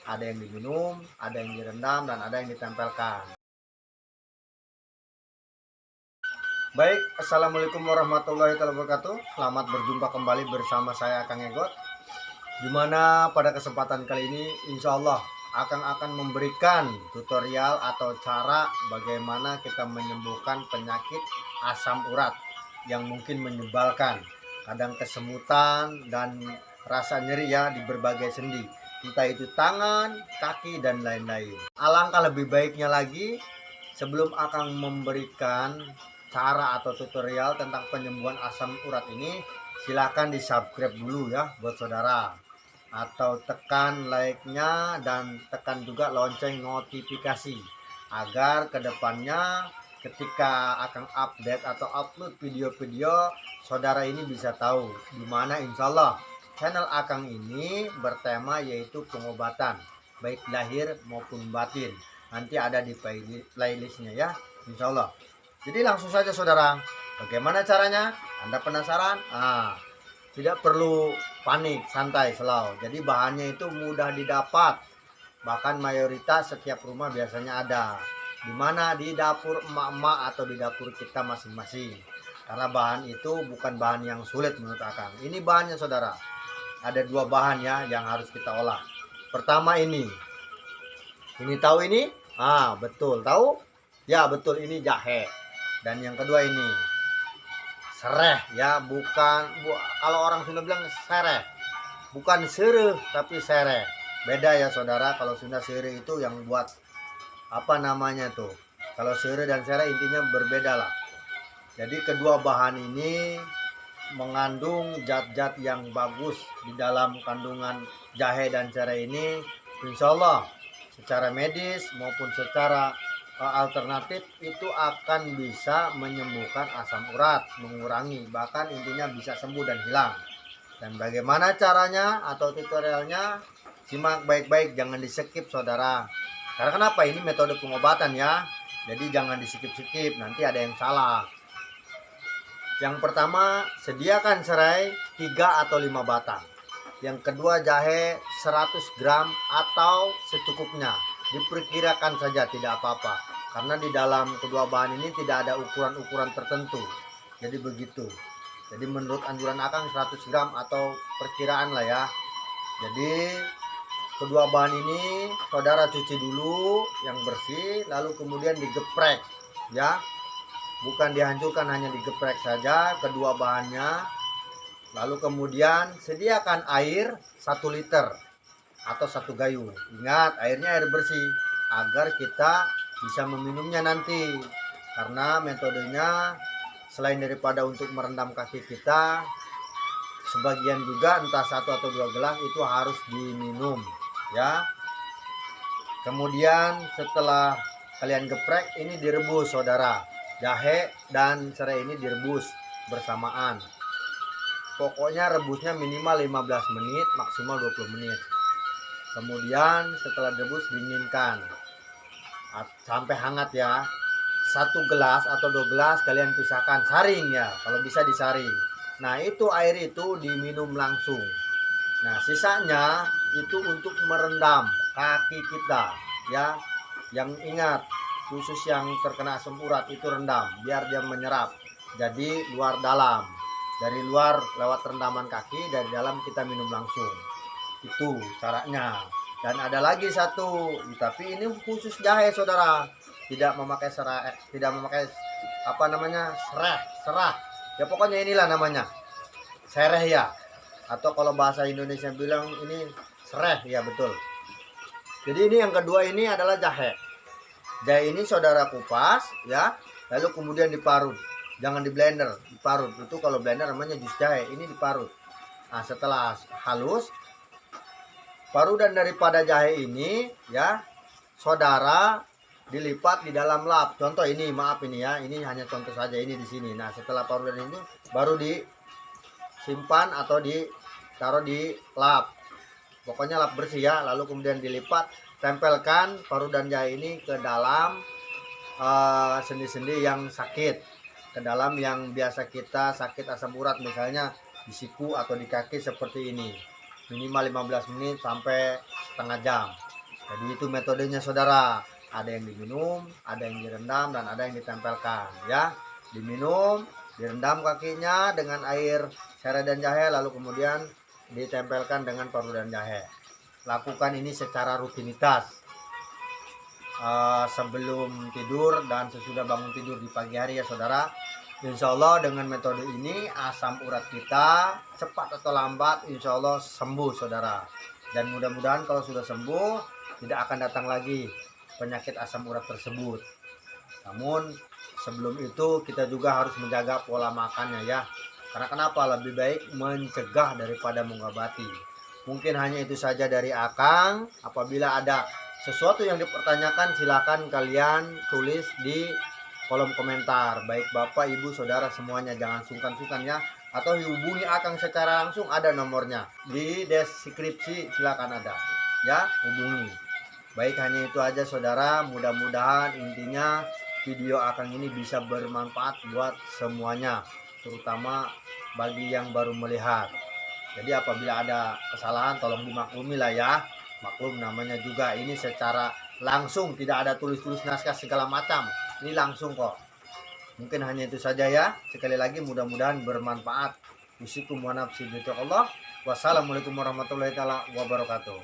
ada yang diminum, ada yang direndam, dan ada yang ditempelkan. Baik, assalamualaikum warahmatullahi wabarakatuh. Selamat berjumpa kembali bersama saya Kang Egot. Dimana pada kesempatan kali ini insya Allah akan memberikan tutorial atau cara bagaimana kita menyembuhkan penyakit asam urat yang mungkin menyebalkan, kadang kesemutan dan rasa nyeri ya di berbagai sendi, entah itu tangan, kaki, dan lain-lain. Alangkah lebih baiknya lagi, sebelum akan memberikan cara atau tutorial tentang penyembuhan asam urat ini, silakan di subscribe dulu ya buat saudara, atau tekan like-nya dan tekan juga lonceng notifikasi agar kedepannya ketika akan update atau upload video-video, saudara ini bisa tahu dimana insya Allah channel Akang ini bertema yaitu pengobatan baik lahir maupun batin. Nanti ada di playlistnya ya insya Allah. Jadi langsung saja saudara, bagaimana caranya? Anda penasaran? Tidak perlu panik, santai, slow. Jadi bahannya itu mudah didapat. Bahkan mayoritas setiap rumah biasanya ada. Dimana di dapur emak-emak atau di dapur kita masing-masing. Karena bahan itu bukan bahan yang sulit menurut Akang. Ini bahannya saudara. Ada dua bahan ya yang harus kita olah. Pertama ini. Ini tahu ini? Betul. Tahu? Ya betul, ini jahe. Dan yang kedua ini sereh ya, kalau orang Sunda bilang sereh, bukan sereh tapi sereh. Beda ya saudara, kalau Sunda sereh itu yang buat apa namanya tuh, kalau sereh dan sereh intinya berbeda lah. Jadi kedua bahan ini mengandung zat-zat yang bagus di dalam kandungan jahe dan sereh ini, insya Allah secara medis maupun secara alternatif itu akan bisa menyembuhkan asam urat, mengurangi, bahkan intinya bisa sembuh dan hilang. Dan bagaimana caranya atau tutorialnya, simak baik-baik, jangan di skip saudara. Karena kenapa? Ini metode pengobatan ya, jadi jangan di skip, nanti ada yang salah. Yang pertama, sediakan serai 3 atau 5 batang. Yang kedua, jahe 100 gram atau secukupnya. Diperkirakan saja, tidak apa-apa. Karena di dalam kedua bahan ini tidak ada ukuran-ukuran tertentu. Jadi begitu. Jadi menurut anjuran Akang 100 gram atau perkiraan lah ya. Jadi kedua bahan ini saudara cuci dulu yang bersih, lalu kemudian digeprek ya. Bukan dihancurkan, hanya digeprek saja kedua bahannya. Lalu kemudian sediakan air 1 liter atau 1 gayung. Ingat, airnya air bersih agar kita bisa meminumnya nanti. Karena metodenya selain daripada untuk merendam kaki kita, sebagian juga entah 1 atau 2 gelas itu harus diminum ya. Kemudian setelah kalian geprek, ini direbus saudara. Jahe dan serai ini direbus bersamaan. Pokoknya rebusnya minimal 15 menit, maksimal 20 menit. Kemudian setelah direbus dinginkan sampai hangat ya. 1 gelas atau 2 gelas kalian pisahkan, saring ya, kalau bisa disaring. Nah itu air itu diminum langsung. Nah sisanya itu untuk merendam kaki kita ya. Yang ingat, khusus yang terkena asam urat itu rendam biar dia menyerap. Jadi luar dalam. Dari luar lewat rendaman kaki, dari dalam kita minum langsung. Itu caranya. Dan ada lagi satu, tapi ini khusus jahe saudara. Tidak memakai serai, tidak memakai apa namanya, serah. Ya pokoknya inilah namanya. Sereh ya. Atau kalau bahasa Indonesia bilang ini sereh, ya betul. Jadi ini yang kedua ini adalah jahe. Jahe ini saudara kupas ya, lalu kemudian diparut. Jangan di blender, diparut. Itu kalau blender namanya jus jahe, ini diparut. Nah setelah halus, parutan daripada jahe ini ya saudara dilipat di dalam lap. Contoh ini, maaf ini ya, ini hanya contoh saja, ini di sini. Nah setelah parutan ini baru disimpan atau ditaruh di lap. Pokoknya lap bersih ya, lalu kemudian dilipat, tempelkan parutan jahe ini ke dalam sendi-sendi yang sakit, ke dalam yang biasa kita sakit asam urat, misalnya di siku atau di kaki seperti ini. Minimal 15 menit sampai setengah jam. Jadi itu metodenya saudara. Ada yang diminum, ada yang direndam, dan ada yang ditempelkan ya. Diminum, direndam kakinya dengan air serai dan jahe, lalu kemudian ditempelkan dengan parut dan jahe. Lakukan ini secara rutinitas sebelum tidur dan sesudah bangun tidur di pagi hari ya saudara. Insya Allah dengan metode ini asam urat kita cepat atau lambat insya Allah sembuh saudara. Dan mudah-mudahan kalau sudah sembuh tidak akan datang lagi penyakit asam urat tersebut. Namun sebelum itu kita juga harus menjaga pola makannya ya. Karena kenapa? Lebih baik mencegah daripada mengobati. Mungkin hanya itu saja dari Akang. Apabila ada sesuatu yang dipertanyakan silakan kalian tulis di kolom komentar, baik Bapak, Ibu, Saudara semuanya, jangan sungkan-sungkan ya. Atau hubungi Akang secara langsung, ada nomornya di deskripsi, silakan ada ya, hubungi. Baik, hanya itu aja saudara, mudah-mudahan intinya video Akang ini bisa bermanfaat buat semuanya, terutama bagi yang baru melihat. Jadi apabila ada kesalahan tolong dimaklumi lah ya. Maklum namanya juga ini secara langsung, tidak ada tulis-tulis naskah segala macam. Ini langsung kok. Mungkin hanya itu saja ya. Sekali lagi mudah-mudahan bermanfaat. Usikum wa nafsi bi Allah. Wassalamualaikum warahmatullahi wabarakatuh.